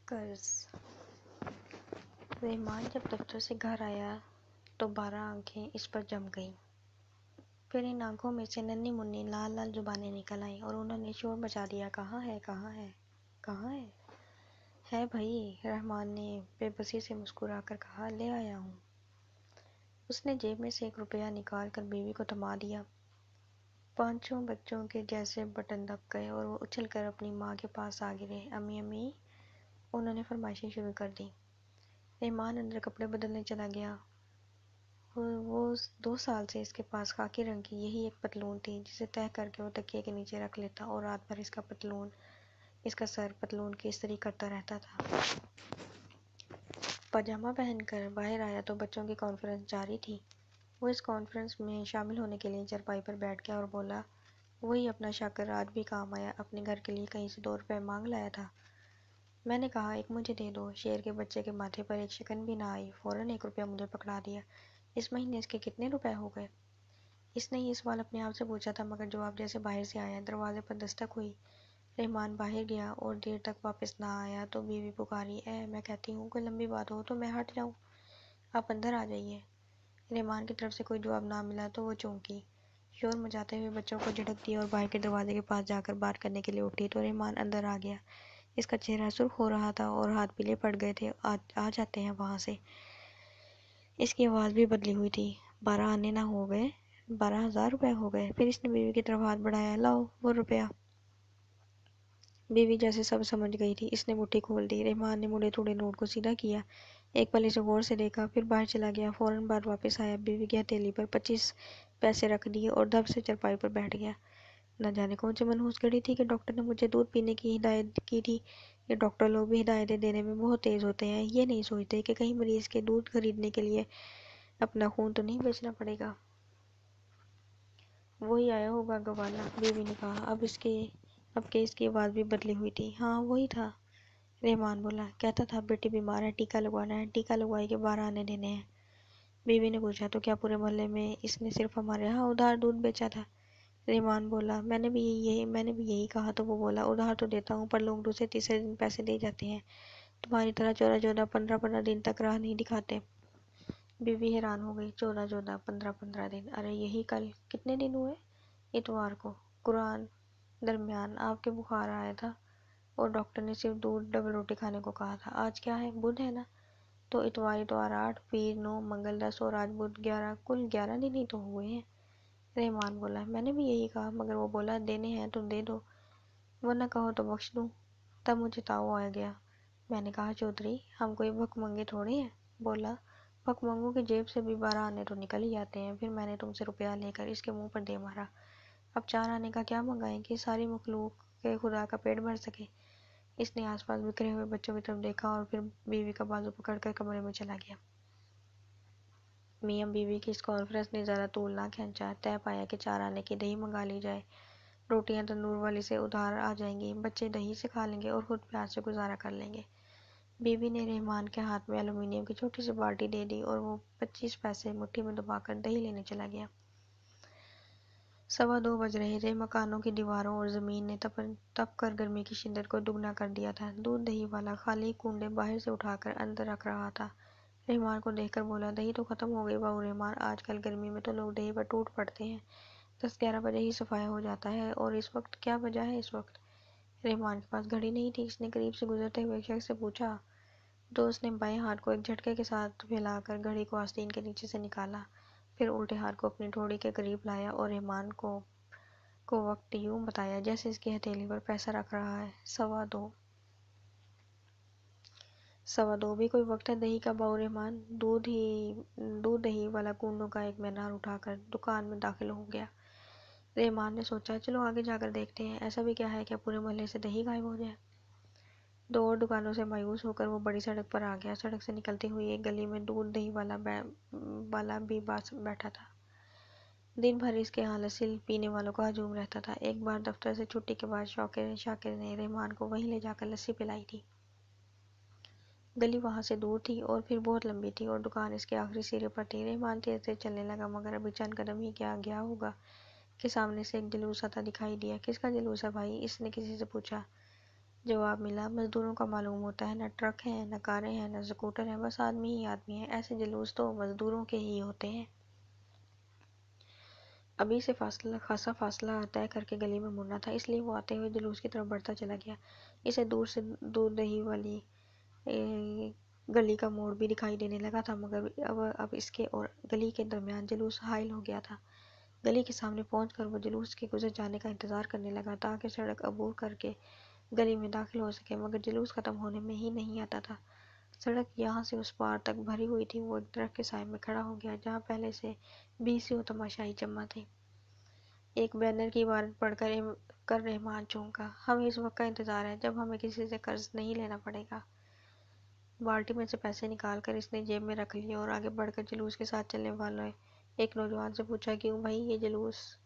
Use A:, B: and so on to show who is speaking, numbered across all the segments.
A: قرض۔ رحمان جب دفتر سے گھر آیا تو 12 آنکھیں اس پر جم گئیں۔ پھر ان آنکھوں میں سے ننھی منھی لال لال زبانیں نکل آئیں اور انہوں نے شور مچا دیا، کہاں ہے کہاں ہے کہاں ہے؟ ہے بھائی، رحمان نے بے بسی سے مسکرا کر کہا، لے آیا ہوں۔ اس نے جیب میں سے 1 روپیہ نکال کر بیوی کو تھما دیا۔ پانچوں بچوں کے جیسے بٹن دب گئے اور وہ اچھل کر اپنی ماں کے پاس آ گرے۔ امی امی، انہوں نے فرمائشیں شروع کر دیں۔ رحمان اندر کپڑے بدلنے چلا گیا۔ وہ 2 سال سے اس کے پاس خاکی رنگ کی یہی ایک پتلون تھی جسے تہہ کر کے وہ تکیے کے نیچے رکھ لیتا اور رات بھر اس کا سر پتلون کی استری کرتا رہتا تھا۔ پاجامہ پہن کر باہر آیا تو بچوں کی کانفرنس جاری تھی۔ وہ اس کانفرنس میں شامل ہونے کے لیے چارپائی پر بیٹھ گیا اور بولا، وہی اپنا شاکر آج بھی کام آیا، اپنے گھر کے لیے کہیں سے 2 روپے مانگ لایا تھا۔ میں نے کہا، 1 مجھے دے دو۔ شیر کے بچے کے ماتھے پر ایک شکن بھی نہ آئی، فوراً 1 روپیہ مجھے پکڑا دیا۔ اس مہینے اس کے کتنے روپے ہو گئے؟ اس نے یہ سوال اپنے آپ سے پوچھا تھا، مگر جواب جیسے باہر سے آیا۔ دروازے پر دستک ہوئی۔ رحمان باہر گیا اور دیر تک واپس نہ آیا تو بیوی پکاری، میں کہتی ہوں کوئی لمبی بات ہو تو میں ہٹ جاؤں، آپ اندر آ جائیے۔ رحمان کی طرف سے کوئی جواب نہ ملا تو وہ چونکی، شور مچاتے ہوئے بچوں کو جھٹک دیا اور باہر کے دروازے کے پاس جا کر بات کرنے کے لیے اٹھی تو رحمان اندر آ گیا۔ اس کا چہرہ سرخ ہو رہا تھا اور ہاتھ پیلے پڑ گئے تھے۔ آ جاتے ہیں وہاں سے۔ اس کی آواز بھی بدلی ہوئی تھی۔ 12 آنے نہ ہو گئے، 12,000 روپے ہو گئے۔ پھر اس نے بیوی کی طرف ہاتھ بڑھایا، لاؤ وہ روپیہ۔ بیوی جیسے سب سمجھ گئی تھی۔ اس نے مٹھی کھول دی۔ رحمان نے مڑے توڑے نوٹ کو سیدھا کیا، ایک پل اسے غور سے دیکھا، پھر باہر چلا گیا۔ فوراً بعد واپس آیا، بیوی کی ہتھیلی پر 25 پیسے رکھ دیے اور دھب سے چارپائی پر بیٹھ گیا۔ نہ جانے کون سی منحوس گھڑی تھی کہ ڈاکٹر نے مجھے دودھ پینے کی ہدایت کی تھی۔ یہ ڈاکٹر لوگ بھی ہدایتیں دینے میں بہت تیز ہوتے ہیں۔ یہ نہیں سوچتے کہ کہیں مریض کے دودھ خریدنے کے لیے اپنا خون تو نہیں بیچنا پڑے گا۔ وہی آیا ہوگا گوالا، بیوی نے کہا۔ اب کہ اس کی آواز بھی بدلی ہوئی تھی۔ ہاں وہی تھا، رحمان بولا۔ کہتا تھا بیٹی بیمار ہے، ٹیکہ لگوانا ہے، ٹیکہ لگوائی کے 12 آنے دینے ہیں۔ بیوی نے پوچھا، تو کیا پورے محلے میں اس نے صرف ہمارے ہاں ادھار دودھ بیچا تھا؟ رحمان بولا، میں نے بھی یہی کہا تو وہ بولا، ادھار تو دیتا ہوں پر لوگ دوسرے تیسرے دن پیسے دے جاتے ہیں، تمہاری طرح 14 15 دن تک راہ نہیں دکھاتے۔ بیوی حیران ہو گئی، 14 15 دن، ارے یہی کل کتنے دن ہوئے؟ اتوار کو قرآن درمیان آپ کے بخار آیا تھا اور ڈاکٹر نے صرف دودھ ڈبل روٹی کھانے کو کہا تھا۔ آج کیا ہے؟ بدھ ہے نا، تو اتوار 8، پیر 9، منگل 10 اور آج بدھ 11، کل 11 دن ہی تو ہوئے ہیں۔ رحمان بولا، میں نے بھی یہی کہا مگر وہ بولا دینے ہیں تو دے دو ورنہ کہو تو بخش دوں۔ تب مجھے تاؤ آ گیا۔ میں نے کہا، چودھری ہم کوئی بھک منگے تھوڑے ہیں۔ بولا، بھک منگوں کی جیب سے بھی 12 آنے تو نکل ہی آتے ہیں۔ پھر میں نے تم سے روپیہ لے کر اس کے منہ پر دے مارا، اب 4 آنے کا کیا منگائیں کہ ساری مخلوق کے خدا کا پیٹ بھر سکے۔ اس نے آس پاس بکھرے ہوئے بچوں کی طرف دیکھا اور پھر بیوی کا بازو پکڑ کر کمرے میں چلا گیا۔ میاں بیوی کی اس کانفرنس نے زیادہ طول نہ کھینچا۔ طے پایا کہ 4 آنے کی دہی منگا لی جائے، روٹیاں تندور والی سے ادھار آ جائیں گی، بچے دہی سے کھا لیں گے اور خود پیاز سے گزارا کر لیں گے۔ بیوی نے رحمان کے ہاتھ میں ایلومینیم کی چھوٹی سی بالٹی دے دی اور وہ 25 پیسے مٹھی میں دبا کر دہی لینے چلا گیا۔ 2:15 بج رہے تھے۔ مکانوں کی دیواروں اور زمین نے تپ کر گرمی کی شدت کو دگنا کر دیا تھا۔ دودھ دہی والا خالی کنڈے باہر سے اٹھا کر اندر رکھ رہا تھا۔ رحمان کو دیکھ کر بولا، دہی تو ختم ہو گئی بہو رحمان، آج کل گرمی میں تو لوگ دہی پر ٹوٹ پڑتے ہیں، 10 11 بجے ہی صفایا ہو جاتا ہے، اور اس وقت کیا وجہ ہے اس وقت؟ رحمان کے پاس گھڑی نہیں تھی۔ اس نے قریب سے گزرتے ہوئے ایک شخص سے پوچھا تو اس نے بائیں ہاتھ کو ایک جھٹکے کے ساتھ پھیلا کر گھڑی کو آستین کے نیچے سے نکالا، پھر الٹے ہاتھ کو اپنی ٹھوڑی کے قریب لایا اور رحمان کو وقت یوں بتایا جیسے اس کی ہتھیلی پر پیسہ رکھ رہا ہے، 2:15۔ 2:15 بھی کوئی وقت ہے دہی کا بہو رحمان؟ دودھ دہی والا کنڈوں کا ایک مینار اٹھا کر دکان میں داخل ہو گیا۔ رحمان نے سوچا، چلو آگے جا کر دیکھتے ہیں، ایسا بھی کیا ہے کیا پورے محلے سے دہی غائب ہو جائے۔ 2 اور دکانوں سے مایوس ہو کر وہ بڑی سڑک پر آ گیا۔ سڑک سے نکلتے ہوئی ایک گلی میں دودھ دہی والا بھی بیٹھا تھا۔ دن بھر اس کے ہاں لسی پینے والوں کا ہجوم رہتا تھا۔ ایک بار دفتر سے چھٹی کے بعد شاکر نے رحمان کو وہیں لے جا کر لسی پلائی تھی۔ گلی وہاں سے دور تھی اور پھر بہت لمبی تھی اور دکان اس کے آخری سرے پر تھی۔ رحمان تیز تیز چلنے لگا مگر ابھی چند قدم ہی کیا گیا ہوگا کہ سامنے سے ایک جلوس آتا دکھائی دیا۔ کس کا جلوس ہے بھائی؟ اس نے کسی سے پوچھا۔ جواب ملا، مزدوروں کا معلوم ہوتا ہے نہ ٹرک ہیں نہ کاریں ہیں نہ سکوٹر ہیں، بس آدمی ہی آدمی ہیں، ایسے جلوس تو مزدوروں کے ہی ہوتے ہیں۔ ابھی سے خاصا فاصلہ طے کر کے گلی میں مڑنا تھا، اس لیے وہ آتے ہوئے جلوس کی طرف بڑھتا چلا گیا۔ اسے دور سے دودھ دہی والی گلی کا موڑ بھی دکھائی دینے لگا تھا، مگر اب اس کے اور گلی کے درمیان جلوس حائل ہو گیا تھا۔ گلی کے سامنے پہنچ کر وہ جلوس کے گزر جانے کا انتظار کرنے لگا تاکہ سڑک عبور کر کے گلی میں داخل ہو سکے، مگر جلوس ختم ہونے میں ہی نہیں آتا تھا۔ سڑک یہاں سے اس پار تک بھری ہوئی تھی۔ وہ ایک درخت کے سائے میں کھڑا ہو گیا جہاں پہلے سے 20 تماشائی جمع تھے۔ ایک بینر کی عبارت پڑھ کر رحمان چونکا، ہمیں اس وقت کا انتظار ہے جب ہمیں کسی سے قرض نہیں لینا پڑے گا۔ بالٹی میں سے پیسے نکال کر اس نے جیب میں رکھ لیے اور آگے بڑھ کر جلوس کے ساتھ چلنے والے ایک نوجوان سے پوچھا، کیوں بھائی یہ جلوس؟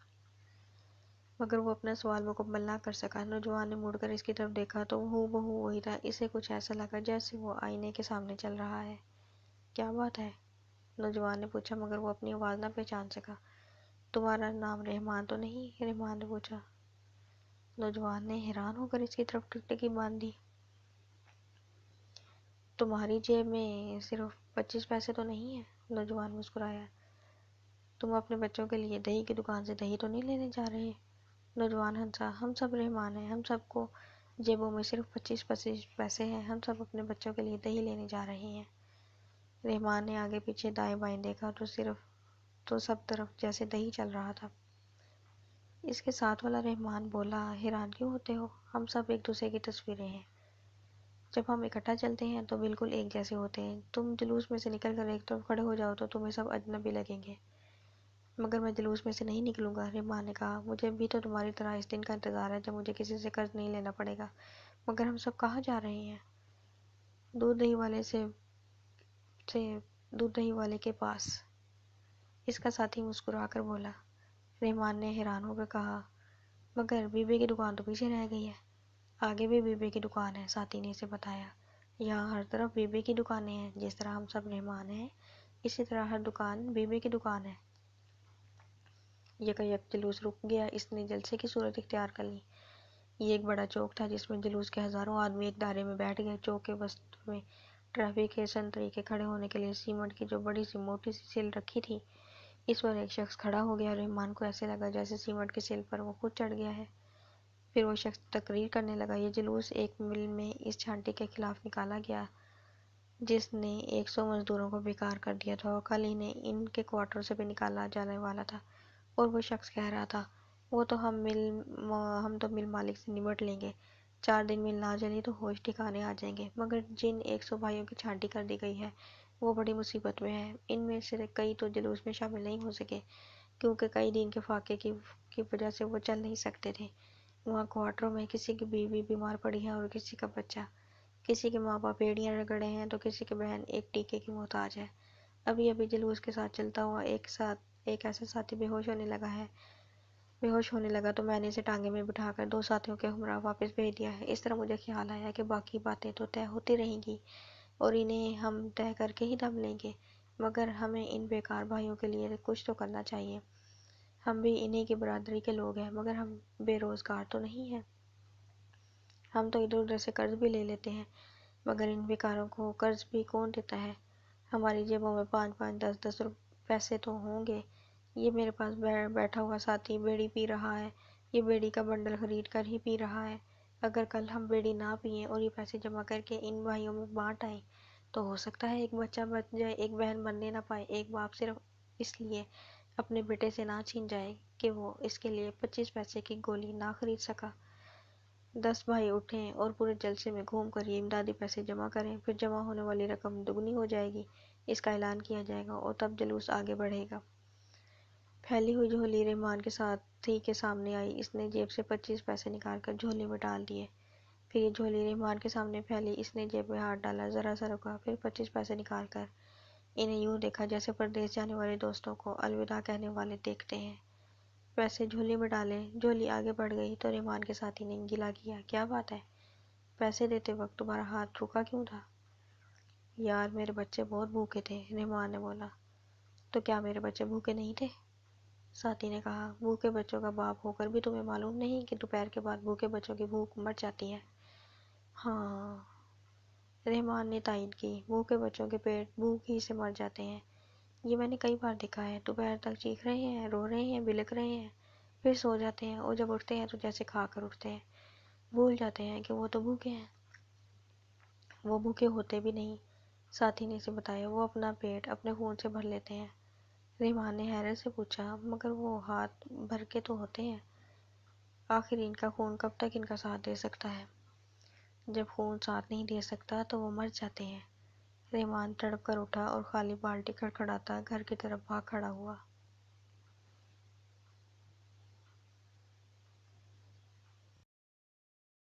A: مگر وہ اپنا سوال مکمل نہ کر سکا۔ نوجوان نے مڑ کر اس کی طرف دیکھا تو ہو بہو وہی تھا۔ اسے کچھ ایسا لگا جیسے وہ آئینے کے سامنے چل رہا ہے۔ کیا بات ہے؟ نوجوان نے پوچھا، مگر وہ اپنی آواز نہ پہچان سکا۔ تمہارا نام رحمان تو نہیں؟ رحمان نے پوچھا۔ نوجوان نے حیران ہو کر اس کی طرف ٹکٹکی باندھ دی۔ تمہاری جیب میں صرف 25 پیسے تو نہیں ہیں؟ نوجوان مسکرایا۔ تم اپنے بچوں کے لیے دہی کی دکان سے دہی تو نہیں لینے جا رہے؟ نوجوان ہنسا۔ ہم سب رحمان ہیں، ہم سب کو جیبوں میں صرف 25 پیسے ہیں، ہم سب اپنے بچوں کے لیے دہی لینے جا رہے ہیں۔ رحمان نے آگے پیچھے دائیں بائیں دیکھا تو سب طرف جیسے دہی چل رہا تھا۔ اس کے ساتھ والا رحمان بولا، حیران کیوں ہوتے ہو؟ ہم سب ایک دوسرے کی تصویریں ہیں۔ جب ہم اکٹھا چلتے ہیں تو بالکل ایک جیسے ہوتے ہیں۔ تم جلوس میں سے نکل کر ایک طرف کھڑے ہو جاؤ تو تمہیں سب اجنبی لگیں گے۔ مگر میں جلوس میں سے نہیں نکلوں گا، رحمان نے کہا۔ مجھے بھی تو تمہاری طرح اس دن کا انتظار ہے جب مجھے کسی سے قرض نہیں لینا پڑے گا، مگر ہم سب کہاں جا رہے ہیں؟ دودھ دہی والے کے پاس، اس کا ساتھی مسکرا کر بولا۔ رحمان نے حیران ہو کر کہا، مگر بی بی کی دکان تو پیچھے رہ گئی ہے۔ آگے بھی بی بی کی دکان ہے، ساتھی نے اسے بتایا۔ یہاں ہر طرف بی بی کی دکانیں ہیں، جس طرح ہم سب رحمان ہیں اسی طرح ہر دکان بی بی کی دکان ہے۔ یکایک جلوس رک گیا، اس نے جلسے کی صورت اختیار کر لی۔ یہ ایک بڑا چوک تھا جس میں جلوس کے ہزاروں آدمی ایک دائرے میں بیٹھ گئے۔ چوک کے وسط میں ٹریفک کے سنتری کے کھڑے ہونے کے لیے سیمنٹ کی جو بڑی سی موٹی سی سل رکھی تھی، اس پر ایک شخص کھڑا ہو گیا۔ رحمان کو ایسے لگا جیسے سیمنٹ کی سل پر وہ خود چڑھ گیا ہے۔ پھر وہ شخص تقریر کرنے لگا، یہ جلوس ایک مل میں اس چھانٹی کے خلاف نکالا گیا جس نے 100 مزدوروں کو بیکار کر دیا تھا اور کل انہیں ان کے کوارٹر سے بھی نکالا جانے والا تھا۔ اور وہ شخص کہہ رہا تھا، وہ تو ہم تو مل مالک سے نمٹ لیں گے، 4 دن مل نہ چلی تو ہوش ٹھکانے آ جائیں گے، مگر جن 100 بھائیوں کی چھانٹی کر دی گئی ہے وہ بڑی مصیبت میں ہیں۔ ان میں سے کئی تو جلوس میں شامل نہیں ہو سکے کیونکہ کئی دن کے فاقے کی وجہ سے وہ چل نہیں سکتے تھے۔ وہاں کوارٹروں میں کسی کی بیوی بیمار پڑی ہے اور کسی کا بچہ، کسی کے ماں باپ بیڑیاں رگڑے ہیں تو کسی کی بہن ایک ٹیکے کی محتاج ہے۔ ابھی جلوس کے ساتھ چلتا ہوا ایک ایسا ساتھی بے ہوش ہونے لگا تو میں نے اسے ٹانگے میں بٹھا کر 2 ساتھیوں کے ہمراہ واپس بھیج دیا ہے۔ اس طرح مجھے خیال آیا کہ باقی باتیں تو طے ہوتی رہیں گی اور انہیں ہم طے کر کے ہی دم لیں گے، مگر ہمیں ان بیکار بھائیوں کے لیے کچھ تو کرنا چاہیے۔ ہم بھی انہی کی برادری کے لوگ ہیں، مگر ہم بے روزگار تو نہیں ہیں۔ ہم تو ادھر ادھر سے قرض بھی لے لیتے ہیں، مگر ان بیکاروں کو قرض بھی کون دیتا ہے؟ ہماری جیبوں میں 5 10 پیسے تو ہوں گے۔ یہ میرے پاس بیٹھا ہوا ساتھی بیڑی پی رہا ہے، یہ بیڑی کا بنڈل خرید کر ہی پی رہا ہے۔ اگر کل ہم بیڑی نہ پئیں اور یہ پیسے جمع کر کے ان بھائیوں میں بانٹ آئیں تو ہو سکتا ہے ایک بچہ بچ جائے، ایک بہن بننے نہ پائے، ایک باپ صرف اس لیے اپنے بیٹے سے نہ چھین جائے کہ وہ اس کے لیے 25 پیسے کی گولی نہ خرید سکا۔ 10 بھائی اٹھیں اور پورے جلسے میں گھوم کر یہ امدادی پیسے جمع کریں، پھر جمع ہونے والی رقم دگنی ہو جائے گی، اس کا اعلان کیا جائے گا اور تب جلوس آگے بڑھے گا۔ پھیلی ہوئی جھولی رحمان کے ساتھی کے سامنے آئی۔ اس نے جیب سے 25 پیسے نکال کر جھولی میں ڈال دیے۔ پھر یہ جھولی رحمان کے سامنے پھیلی، اس نے جیب میں ہاتھ ڈالا، ذرا سا رکا، پھر 25 پیسے نکال کر انہیں یوں دیکھا جیسے پردیس جانے والے دوستوں کو الوداع کہنے والے دیکھتے ہیں۔ پیسے جھولی میں ڈالے، جھولی آگے بڑھ گئی تو رحمان کے ساتھی نے گلہ کیا، کیا بات ہے؟ پیسے دیتے وقت تمہارا ہاتھ رکا کیوں تھا؟ یار میرے بچے بہت بھوکے تھے، رحمان نے بولا۔ تو کیا میرے بچے بھوکے نہیں تھے؟ ساتھی نے کہا، بھوکے بچوں کا باپ ہو کر بھی تمہیں معلوم نہیں کہ دوپہر کے بعد بھوکے بچوں کی بھوک مٹ جاتی ہے۔ ہاں، رحمان نے تائید کی، بھوکے بچوں کے پیٹ بھوک ہی سے مر جاتے ہیں، یہ میں نے کئی بار دیکھا ہے، دوپہر تک چیخ رہے ہیں، رو رہے ہیں، بلک رہے ہیں، پھر سو جاتے ہیں، اور جب اٹھتے ہیں تو جیسے کھا کر اٹھتے ہیں، بھول جاتے ہیں کہ وہ تو بھوکے ہیں، وہ بھوکے ہوتے بھی نہیں، ساتھی نے اسے بتایا، وہ اپنا پیٹ اپنے خون سے بھر لیتے ہیں۔ رحمان نے حیرت سے پوچھا، مگر وہ ہاتھ بھر کے تو ہوتے ہیں، آخر ان کا خون کب تک ان کا ساتھ دے سکتا ہے؟ جب خون ساتھ نہیں دے سکتا تو وہ مر جاتے ہیں۔ رحمان تڑپ کر اٹھا اور خالی بالٹی کھڑکھڑاتا گھر کی طرف بھاگ کھڑا ہوا۔